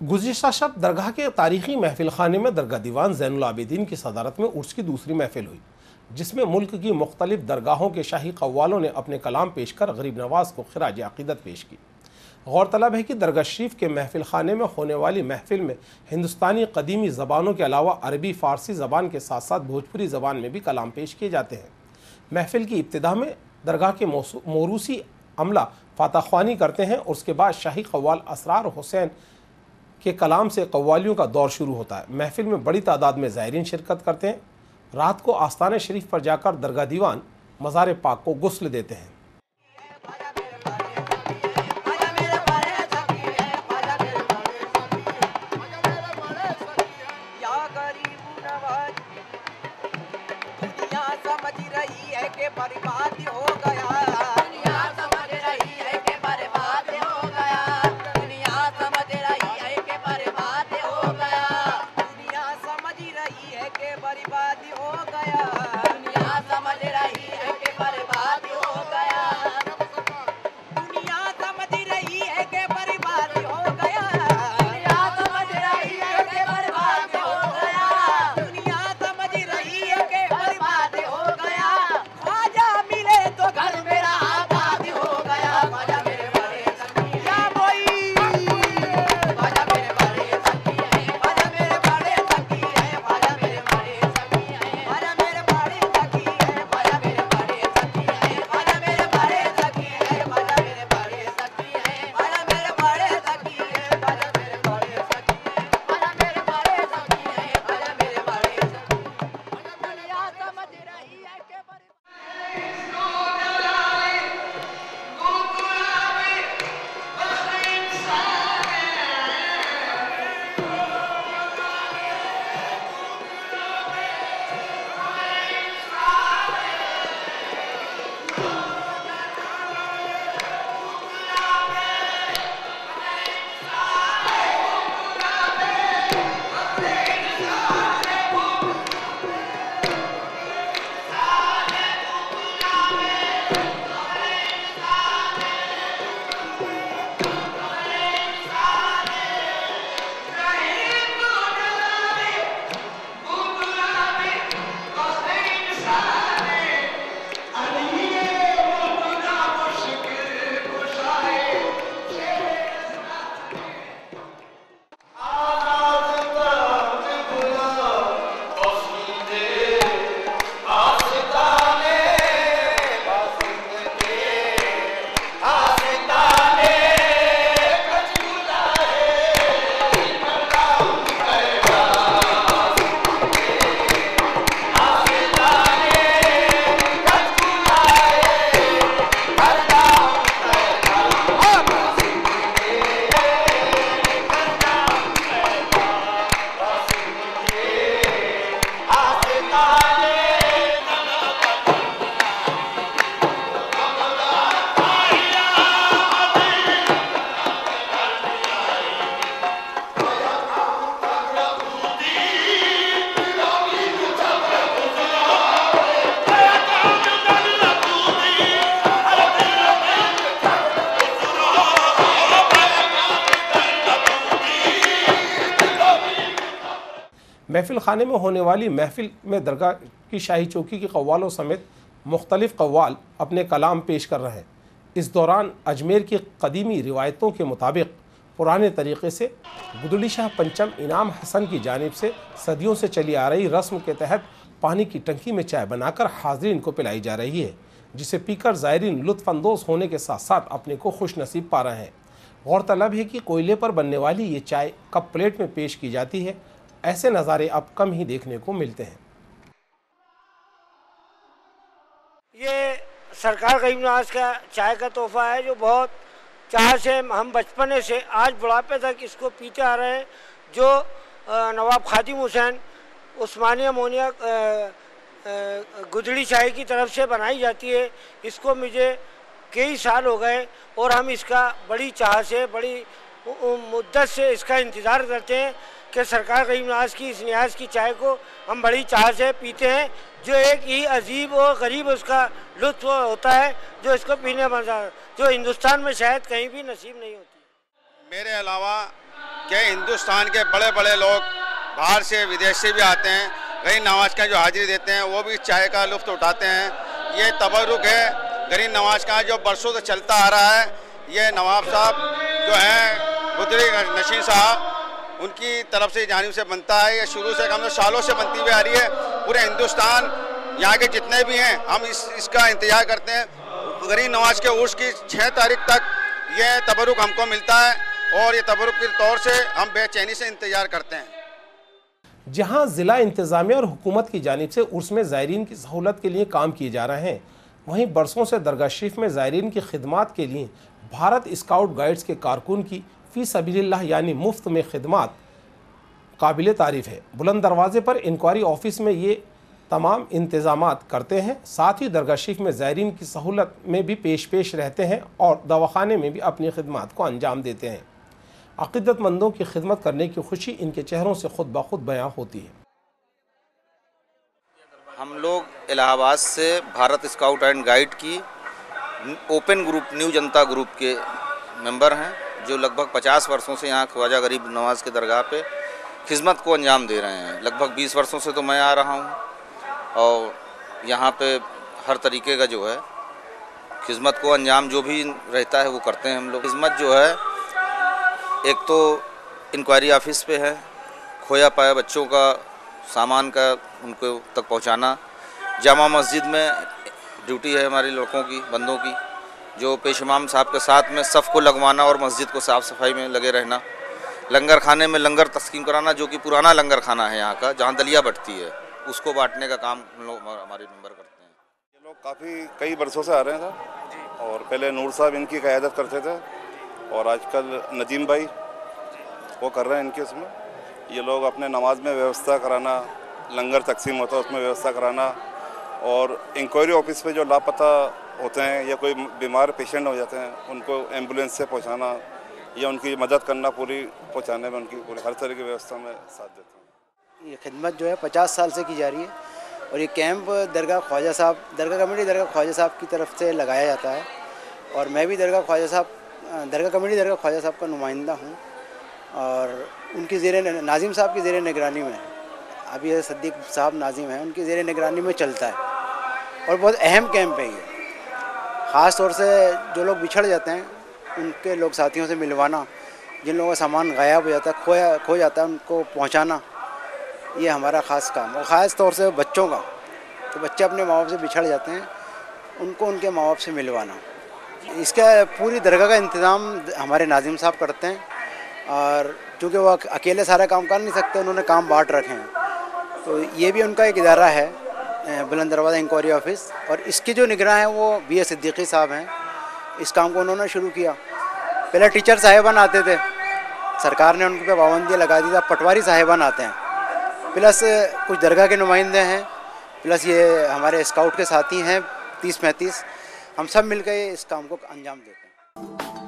गुज़िश्ता शब दरगाह के तारीखी महफिल खाने में दरगाह दीवान ज़ैनुल आबिदीन की सदारत में उर्स की दूसरी महफिल हुई, जिसमें मुल्क की मुख्तलिफ दरगाहों के शाही कव्वालों ने अपने कलाम पेश कर गरीब नवाज को खिराज अक़ीदत पेश की। गौरतलब है कि दरगाह शरीफ के महफिल खाने में होने वाली महफिल में हिंदुस्तानी कदीमी ज़बानों के अलावा अरबी फ़ारसी ज़बान के साथ साथ भोजपुरी ज़बान में भी कलाम पेश किए जाते हैं। महफिल की इब्तिदा में दरगाह के मोरूसी अमला फातह ख्वानी करते हैं और उसके बाद शाही कव्वाल असरार हुसैन के कलाम से कव्वालियों का दौर शुरू होता है। महफिल में बड़ी तादाद में ज़ायरीन शिरकत करते हैं। रात को आस्ताने शरीफ पर जाकर दरगाह दीवान मज़ार पाक को गुस्ल देते हैं। महफिल खाने में होने वाली महफिल में दरगाह की शाही चौकी के कव्वालों समेत मुख्तलिफ कव्वाल अपने कलाम पेश कर रहे हैं। इस दौरान अजमेर की कदीमी रिवायतों के मुताबिक पुराने तरीक़े से गुदुली शाह पंचम इनाम हसन की जानिब से सदियों से चली आ रही रस्म के तहत पानी की टंकी में चाय बनाकर हाज़रीन को पिलाई जा रही है, जिसे पीकर ज़ायरीन लुत्फ़अंदोज़ होने के साथ साथ अपने को खुश नसीब पा रहे हैं। गौरतलब है कि कोयले पर बनने वाली ये चाय कप प्लेट में पेश की जाती है। ऐसे नज़ारे अब कम ही देखने को मिलते हैं। ये सरकार गरीब नवाज का चाय का तोहफा है, जो बहुत चाह से हम बचपने से आज बुढ़ापे तक इसको पीते आ रहे हैं। जो नवाब खादिम हुसैन उस्मानिया मोनिया गुदड़ी चाय की तरफ से बनाई जाती है, इसको मुझे कई साल हो गए और हम इसका बड़ी चाह से, बड़ी मुद्दत से इसका इंतज़ार करते हैं कि सरकार गरीब नवाज की इस न्याज की चाय को हम बड़ी चाह से पीते हैं, जो एक ही अजीब और गरीब उसका लुत्फ़ होता है जो इसको पीने में जो हिंदुस्तान में शायद कहीं भी नसीब नहीं होती। मेरे अलावा कि हिंदुस्तान के बड़े बड़े लोग बाहर से विदेश से भी आते हैं, गरीब नवाज का जो हाजिरी देते हैं वो भी चाय का लुत्फ़ उठाते हैं। ये तबरुक है गरीब नवाज का जो बरसों से चलता आ रहा है। ये नवाब साहब जो हैं बुदरी नशीन साहब, उनकी तरफ से जानिब से बनता है। ये शुरू से हम सालों से बनती हुई आ रही है। पूरे हिंदुस्तान यहाँ के जितने भी हैं हम इसका इंतजार करते हैं। गरीब नवाज के उर्स की 6 तारीख तक ये तबरुक हमको मिलता है और ये तबरुक के तौर से हम बेचैनी से इंतजार करते हैं। जहां जिला इंतजामिया और हुकूमत की जानिब से उर्स में ज़ायरीन की सहूलत के लिए काम किए जा रहे हैं, वहीं बरसों से दरगाह शरीफ में ज़ायरीन की खिदमात के लिए भारत स्काउट गाइड्स के कारकुन की फ़ी सबीलिल्लाह यानी मुफ्त में खिदमात काबिल तारीफ़ है। बुलंद दरवाज़े पर इंक्वायरी ऑफिस में ये तमाम इंतज़ामात करते हैं। साथ ही दरगाह शरीफ में ज़ायरीन की सहूलत में भी पेश रहते हैं और दवाखाने में भी अपनी खिदमात को अंजाम देते हैं। अक़ीदतमंदों की खिदमत करने की खुशी इनके चेहरों से खुद ब खुद बयां होती है। हम लोग इलाहाबाद से भारत स्काउट एंड गाइड की ओपन ग्रुप न्यू जनता ग्रुप के मेंबर हैं, जो लगभग 50 वर्षों से यहाँ ख्वाजा गरीब नवाज के दरगाह पे खिदमत को अंजाम दे रहे हैं। लगभग 20 वर्षों से तो मैं आ रहा हूँ और यहाँ पे हर तरीके का जो है खिदमत को अंजाम जो भी रहता है वो करते हैं हम लोग। खिदमत जो है एक तो इंक्वायरी ऑफिस पे है, खोया पाया बच्चों का सामान का उनको तक पहुंचाना। जामा मस्जिद में ड्यूटी है हमारे लड़कों की, बंदों की, जो पेश इमाम साहब के साथ में सफ़ को लगवाना और मस्जिद को साफ़ सफाई में लगे रहना। लंगर खाने में लंगर तस्कीम कराना, जो कि पुराना लंगर खाना है यहाँ का, जहाँ दलिया बटती है, उसको बांटने का काम हम लोग हमारे मेंबर करते हैं। ये लोग कई बरसों से आ रहे हैं सर, और पहले नूर साहब इनकी क़यादत करते थे और आजकल नजीम भाई वो कर रहे हैं इनके उसमें। ये लोग अपने नमाज में व्यवस्था कराना, लंगर तकसीम होता है उसमें व्यवस्था कराना, और इंक्वायरी ऑफिस पे जो लापता होते हैं या कोई बीमार पेशेंट हो जाते हैं उनको एम्बुलेंस से पहुंचाना या उनकी मदद करना, पूरी पहुंचाने में उनकी पूरी हर तरह की व्यवस्था में साथ देते हैं। ये खिदमत जो है 50 साल से की जा रही है और ये कैंप दरगाह ख्वाजा साहब, दरगाह कमेटी दरगाह ख्वाजा साहब की तरफ से लगाया जाता है। और मैं भी दरगाह कमेटी दरगाह ख्वाजा साहब का नुमाइंदा हूँ और उनकी नाजिम साहब की ज़ेर निगरानी में, अभी सद्दीक साहब नाजिम हैं, उनकी ज़ेर निगरानी में चलता है और बहुत अहम कैंप है ये। ख़ास तौर से जो लोग बिछड़ जाते हैं उनके लोग साथियों से मिलवाना, जिन लोगों का सामान गायब हो जाता है, खो जाता है, उनको पहुंचाना, ये हमारा ख़ास काम। और ख़ास तौर से बच्चों का, तो बच्चे अपने माँ बाप से बिछड़ जाते हैं, उनको उनके माँ बाप से मिलवाना, इसका पूरी दरगाह का इंतज़ाम हमारे नाजिम साहब करते हैं। और चूँकि वो अकेले सारा काम कर नहीं सकते, उन्होंने काम बांट रखे हैं, तो ये भी उनका एक इदारा है बुलंद दरवाज़ा इंक्वायरी ऑफिस। और इसकी जो निगरान है वो BA सिद्दीकी साहब हैं। इस काम को उन्होंने शुरू किया। पहले टीचर साहिबान आते थे, सरकार ने उनके पे पाबंदी लगा दी थी, अब पटवारी साहिबान आते हैं, प्लस कुछ दरगाह के नुमाइंदे हैं, प्लस ये हमारे स्काउट के साथी हैं 30-35, हम सब मिलकर इस काम को अंजाम देते हैं।